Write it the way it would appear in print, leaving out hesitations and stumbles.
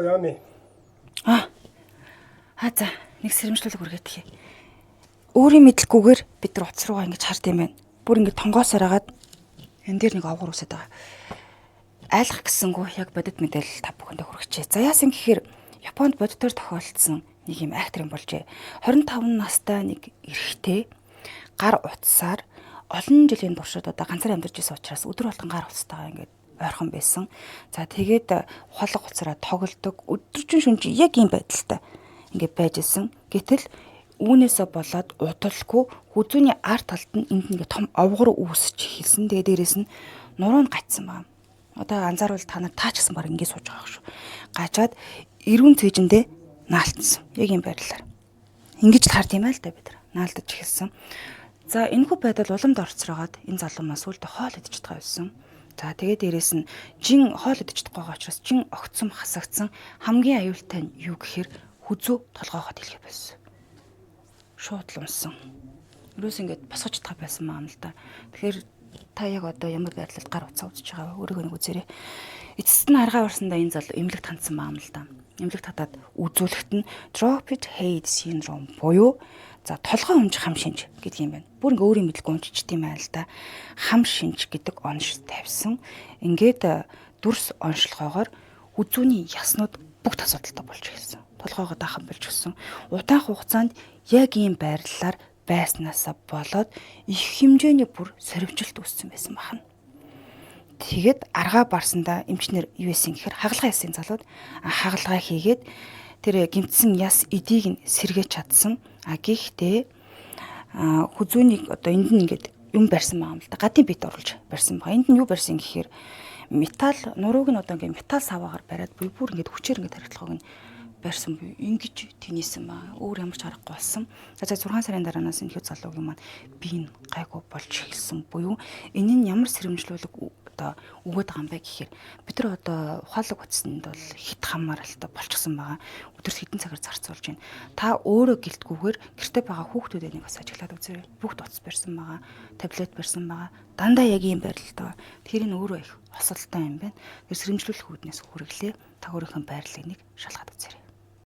Яами. За нэг сэрэмжлүүлэг үргээд хий. Өөрийн мэдлэггүйгээр бид нар утас руугаа ингэж хард юм байна. Бүр ингэ тонгоосоор агаад энэ дээр нэг овгор үсэт байгаа. Айлах гэсэнгүү яг бодит мэдээлэл та бүхэндээ хүргэжээ. За яасан гэхээр Японд бодитоор тохиолдсон нэг юм акторын болжээ. 25 настай нэг эрэгтэй гар утсаар олон жилийн туршид одоо ганцаар амьдарч байсан учраас өдөр болгон гар утастайгаа ингээд ойрхон байсан. За тэгээд холго уцаараа тоглодог. Өдөржин шөнөж яг ийм байдалтай ингээд байж исэн. Гэтэл үүнээсээ болоод удалгүй хүзүүний арт талд нь энд нэг том овгор үүсэж эхэлсэн. Тэгээд дээрэс нь нуруу нь гацсан байна. Одоо анзаарвал та нар таа ч гэсэн баг ингээд сууж байгаа шүү. Гачаад эрүүн цээжиндээ наалтсан. Яг ийм байдлаар. Ингэж л хард юм аа л да бид нар. Наалтаж эхэлсэн. За энэхүү байдал уламд орцроод энэ залуу маань сүултээ хоол идэж байгаа байсан. За тэгээд дээрэс нь жин хоол идэж байгаа учраас жин огцом хасагдсан. Хамгийн аюултай нь юу гэхээр хүзүү толгооход хэлгээ байсан. Шууд л унсан. Юус ингэж босгож чадах байсан маа л да. Тэгэхээр та яг одоо ямар байдлаар гар утсаа үзэж байгаа вэ? Өөрийгөө нэг үзээрэй. Эцэст нь аргаа барсандаа энэ залуу эмнэлэгт хандсан маа л да. Эмнэлэгт хадаад үзүүлэхэд нь Drooped Head Syndrome буюу за толгой өмж хам шинж гэдэг юм байна. Бүр ингээ өөрийн мэдлэг унжичт юм аа л да. Хам шинж гэдэг онш тавьсан. Ингээд дүрс онцлогоогоор хүзүүний яснууд бүгд асуудалтай болж ирсэн. Толгойгоо дахан болж гисэн. Удаан хугацаанд яг ийм байрлалаар байснаасаа болоод их хэмжээний бүр сорвжилт үүссэн байсан бахна. Тэгээд аргаа барсандаа эмчнэр юу исэн гэхээр хагалгаа хийсэн залууд хагалгаа хийгээд тэр гимтсэн яс эдийг нь сэргээж чадсан. Гэхдээ хүзүүнийг одоо энд нь ингээд юм барьсан байгаа юм л да. Гадны бит оруулж барьсан байгаа. Энд нь юу барьсан гэхээр металл нурууг нь одоо ингээд металл саваагаар бариад бүр ингээд хүчээр ингээд тархилахыг нь барьсан буюу ингэж тэнийсэн маа. Өөр ямар ч аргагүй болсон. За 6 сарын дараанаас энэ хүү залуугийн маань бие нь гайгүй болж эхэлсэн буюу энэ нь ямар сэрэмжлүүлэг одоо өгöd байгаа юм бэ гэхээр бид нар одоо ухаалаг утсанд бол хит хамааралтай болчихсон байгаа. Өдөрт хэдэн цагаар зарцуулж байна. Та өөрөө гэлтгүүгээр гэрте байгаа хүүхдүүдэд нэг бас ажиглаад үзээрэй. Бүгд утас барьсан байгаа, таблет барьсан байгаа. Дандаа яг ийм байрлалтай. Тэр нь өөрөө их хосолтой юм байна. Тэр сэрэмжлүүлэх үүднээс хүргэлээ. Та өөрийнхөө байрлалыг нэг шалгаад үзээрэй.